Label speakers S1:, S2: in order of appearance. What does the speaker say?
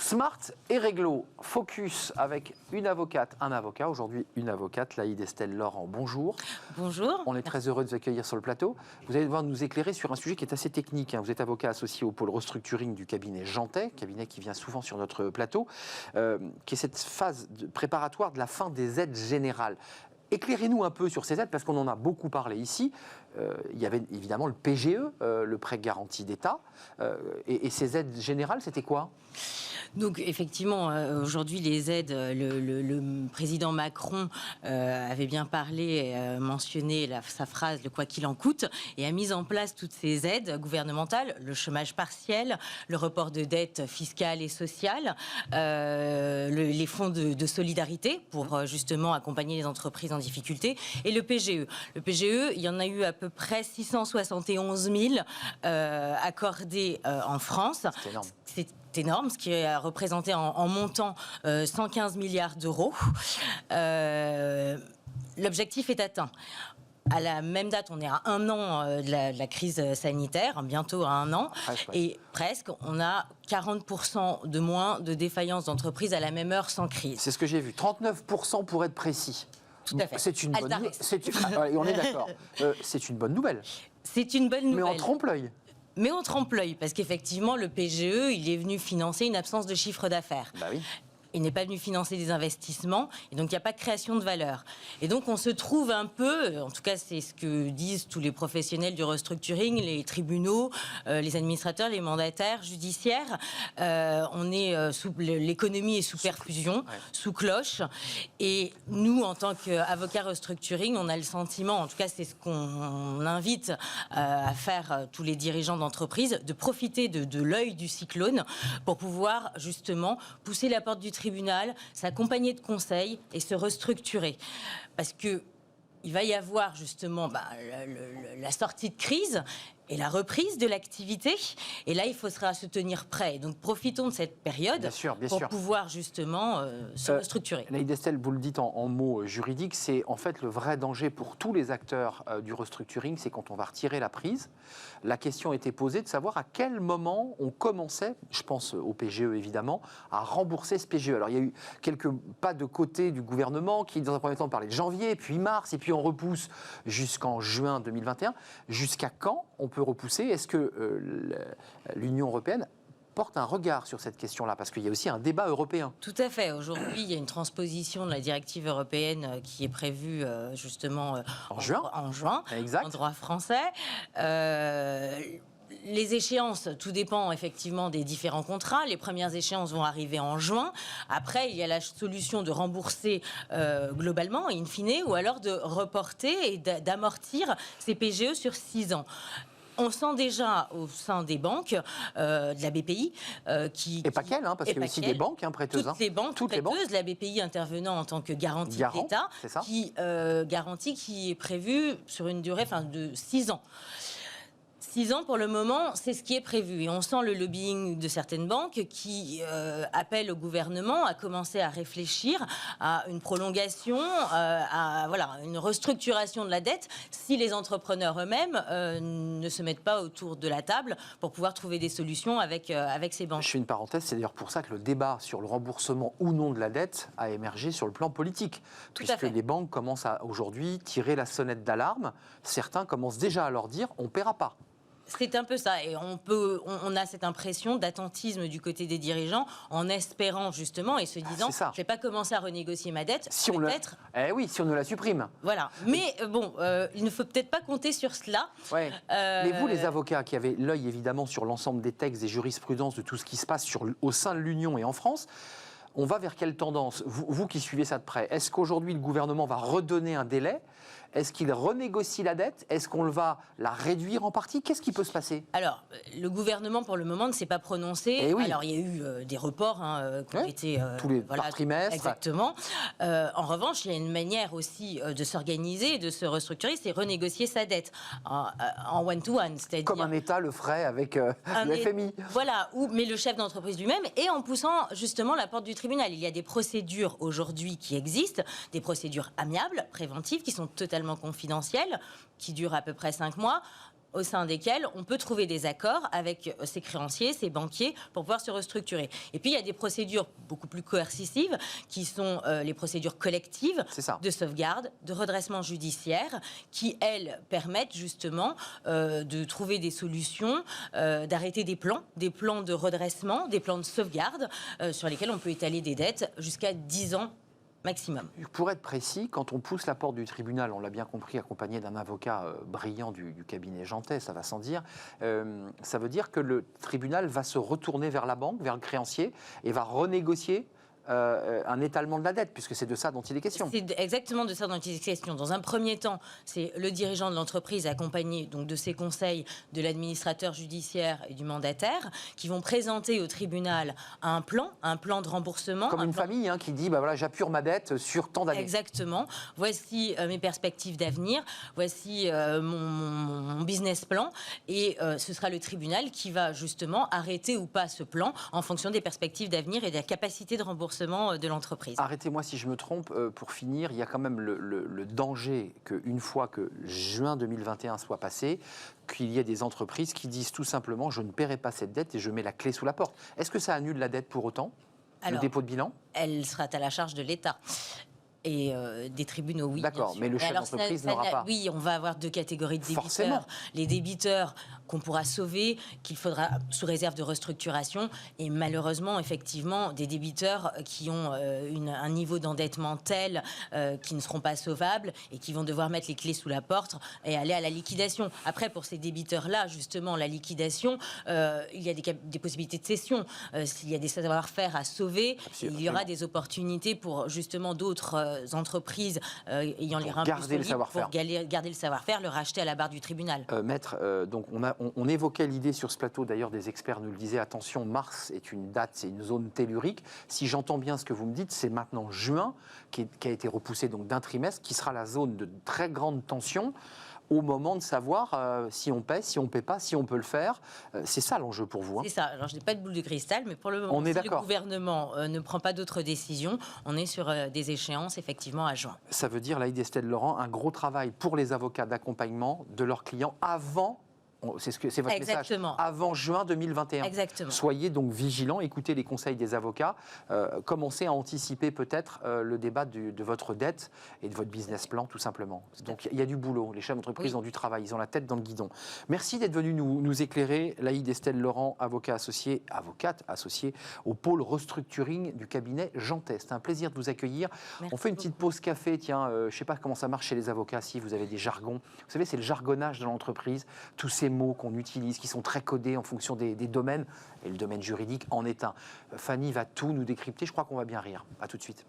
S1: Smart et réglo, focus avec une avocate, un avocat, aujourd'hui une avocate, Laïd Estelle Laurent. Bonjour.
S2: Bonjour.
S1: On est très heureux de vous accueillir sur le plateau. Vous allez devoir nous éclairer sur un sujet qui est assez technique. Vous êtes avocat associé au pôle restructuring du cabinet Jantet, cabinet qui vient souvent sur notre plateau, qui est cette phase préparatoire de la fin des aides générales. Éclairez-nous un peu sur ces aides, parce qu'on en a beaucoup parlé ici. Il y avait évidemment le PGE, le prêt garanti d'État. Et ces aides générales, c'était quoi ?
S2: Donc effectivement, aujourd'hui les aides, le président Macron avait bien parlé, mentionné sa phrase « le quoi qu'il en coûte » et a mis en place toutes ces aides gouvernementales, le chômage partiel, le report de dettes fiscales et sociales, les fonds de solidarité pour justement accompagner les entreprises en difficulté et le PGE. Le PGE, il y en a eu à peu près 671 000 accordés en France.
S1: C'est énorme.
S2: C'est énorme, ce qui a représenté en montant 115 milliards d'euros. L'objectif est atteint. À la même date, on est à un an de la crise sanitaire, bientôt à un an, et presque, on a 40% de moins de défaillances d'entreprises à la même heure sans crise.
S1: C'est ce que j'ai vu, 39% pour être précis.
S2: Tout à fait.
S1: C'est une bonne nouvelle. On est d'accord. C'est une bonne nouvelle.
S2: C'est une bonne nouvelle.
S1: Mais en trompe-l'œil.
S2: Mais on trompe l'œil, parce qu'effectivement, le PGE, il est venu financer une absence de chiffre d'affaires.
S1: Bah oui.
S2: Il n'est pas venu financer des investissements, et donc il n'y a pas de création de valeur. Et donc on se trouve un peu, en tout cas c'est ce que disent tous les professionnels du restructuring, les tribunaux, les administrateurs, les mandataires judiciaires, l'économie est sous perfusion, sous cloche, et nous en tant qu'avocats restructuring, on a le sentiment, en tout cas c'est ce qu'on invite à faire tous les dirigeants d'entreprise, de profiter de l'œil du cyclone pour pouvoir justement pousser la porte du tribunal, s'accompagner de conseils et se restructurer. Parce que il va y avoir justement la sortie de crise et la reprise de l'activité. Et là, il faudra se tenir prêt. Donc, profitons de cette période pour pouvoir justement se restructurer.
S1: Laïd Estelle, vous le dites en mots juridiques, c'est en fait le vrai danger pour tous les acteurs du restructuring, c'est quand on va retirer la prise. La question était posée de savoir à quel moment on commençait, je pense au PGE évidemment, à rembourser ce PGE. Alors, il y a eu quelques pas de côté du gouvernement qui, dans un premier temps, parlait de janvier, puis mars, et puis on repousse jusqu'en juin 2021. Jusqu'à quand on peut repousser? Est-ce que l'Union européenne porte un regard sur cette question-là? Parce qu'il y a aussi un débat européen.
S2: Tout à fait. Aujourd'hui, il y a une transposition de la directive européenne qui est prévue justement en juin, en droit français. Les échéances, tout dépend effectivement des différents contrats. Les premières échéances vont arriver en juin. Après, il y a la solution de rembourser globalement, in fine, ou alors de reporter et d'amortir ces PGE sur 6 ans. On sent déjà au sein des banques, de la BPI,
S1: et pas qu'elle, parce qu'il y a aussi des banques prêteuses.
S2: Toutes les banques prêteuses, la BPI intervenant en tant que garantie d'État, garantie qui est prévue sur une durée de 6 ans. 6 ans pour le moment, c'est ce qui est prévu. Et on sent le lobbying de certaines banques qui appellent au gouvernement à commencer à réfléchir à une prolongation, à une restructuration de la dette si les entrepreneurs eux-mêmes ne se mettent pas autour de la table pour pouvoir trouver des solutions avec ces banques.
S1: Je fais une parenthèse, c'est d'ailleurs pour ça que le débat sur le remboursement ou non de la dette a émergé sur le plan politique. Puisque les banques commencent à aujourd'hui tirer la sonnette d'alarme. Certains commencent déjà à leur dire on ne paiera pas.
S2: C'est un peu ça, et on a cette impression d'attentisme du côté des dirigeants en espérant justement et se disant je ne vais pas commencer à renégocier ma dette,
S1: si on ne la supprime.
S2: Voilà, mais il ne faut peut-être pas compter sur cela.
S1: Ouais. Mais vous, les avocats qui avez l'œil évidemment sur l'ensemble des textes et jurisprudences de tout ce qui se passe au sein de l'Union et en France, on va vers quelle tendance? Vous qui suivez ça de près, est-ce qu'aujourd'hui le gouvernement va redonner un délai? Est-ce qu'il renégocie la dette? Est-ce qu'on va la réduire en partie? Qu'est-ce qui peut se passer?
S2: Alors, le gouvernement, pour le moment, ne s'est pas prononcé. Alors, il y a eu des reports qui ont été...
S1: tous les par trimestre.
S2: Exactement. En revanche, il y a une manière aussi de s'organiser et de se restructurer, c'est renégocier sa dette en one-to-one. C'est-à-dire
S1: comme un État le ferait avec le FMI.
S2: Voilà, mais le chef d'entreprise lui-même, et en poussant justement la porte du tribunal. Il y a des procédures aujourd'hui qui existent, des procédures amiables, préventives, qui sont totalement confidentielles, qui durent à peu près 5 mois. au sein desquels on peut trouver des accords avec ses créanciers, ses banquiers, pour pouvoir se restructurer. Et puis, il y a des procédures beaucoup plus coercitives, qui sont les procédures collectives de sauvegarde, de redressement judiciaire, qui, elles, permettent justement de trouver des solutions, d'arrêter des plans de redressement, des plans de sauvegarde, sur lesquels on peut étaler des dettes jusqu'à 10 ans maximum.
S1: Pour être précis, quand on pousse la porte du tribunal, on l'a bien compris, accompagné d'un avocat brillant du cabinet Jantet, ça va sans dire, ça veut dire que le tribunal va se retourner vers la banque, vers le créancier, et va renégocier un étalement de la dette, puisque c'est de ça dont il est question.
S2: C'est exactement de ça dont il est question. Dans un premier temps, c'est le dirigeant de l'entreprise accompagné donc de ses conseils, de l'administrateur judiciaire et du mandataire, qui vont présenter au tribunal un plan de remboursement.
S1: Comme une famille qui dit, bah voilà, j'appure ma dette sur tant d'années.
S2: Exactement. Voici mes perspectives d'avenir, voici mon business plan, et ce sera le tribunal qui va justement arrêter ou pas ce plan en fonction des perspectives d'avenir et de la capacité de remboursement de l'entreprise.
S1: Arrêtez-moi si je me trompe, pour finir, il y a quand même le danger qu'une fois que juin 2021 soit passé, qu'il y ait des entreprises qui disent tout simplement je ne paierai pas cette dette et je mets la clé sous la porte. Est-ce que ça annule la dette pour autant, le dépôt de bilan ?
S2: Elle sera à la charge de l'État. Et des tribunaux, oui.
S1: D'accord, mais le chef d'entreprise n'aura pas.
S2: Oui, on va avoir deux catégories de débiteurs.
S1: Forcément.
S2: Les débiteurs qu'on pourra sauver, qu'il faudra sous réserve de restructuration, et malheureusement, effectivement, des débiteurs qui ont un niveau d'endettement tel qui ne seront pas sauvables et qui vont devoir mettre les clés sous la porte et aller à la liquidation. Après, pour ces débiteurs-là, justement, la liquidation, il y a des possibilités de cession. S'il y a des savoir-faire à sauver, il y aura des opportunités pour justement d'autres entreprises ayant les reins plus solides pour garder le savoir-faire, le racheter à la barre du tribunal.
S1: Maître, donc on évoquait l'idée sur ce plateau, d'ailleurs des experts nous le disaient, attention, mars est une date, c'est une zone tellurique. Si j'entends bien ce que vous me dites, c'est maintenant juin qui a été repoussé donc d'un trimestre, qui sera la zone de très grande tension au moment de savoir si on paie, si on ne paie pas, si on peut le faire. C'est ça l'enjeu pour vous.
S2: C'est ça. Alors, je n'ai pas de boule de cristal, mais pour le moment, si le gouvernement ne prend pas d'autres décisions, on est sur des échéances, effectivement, à juin.
S1: Ça veut dire, Laïd Estelle-Laurent, un gros travail pour les avocats d'accompagnement de leurs clients avant... C'est votre message. Avant juin 2021.
S2: Exactement.
S1: Soyez donc vigilants, écoutez les conseils des avocats, commencez à anticiper peut-être le débat de votre dette et de votre business plan, tout simplement. Donc il y a du boulot, les chefs d'entreprise ont du travail, ils ont la tête dans le guidon. Merci d'être venu nous éclairer, Laïd Estelle-Laurent, avocate associée au pôle restructuring du cabinet Jantet. C'est un plaisir de vous accueillir. Merci. On fait une petite pause café, tiens, je ne sais pas comment ça marche chez les avocats, si vous avez des jargons. Vous savez, c'est le jargonnage de l'entreprise, tous ces mots qu'on utilise, qui sont très codés en fonction des domaines, et le domaine juridique en est un. Fanny va tout nous décrypter, je crois qu'on va bien rire. À tout de suite.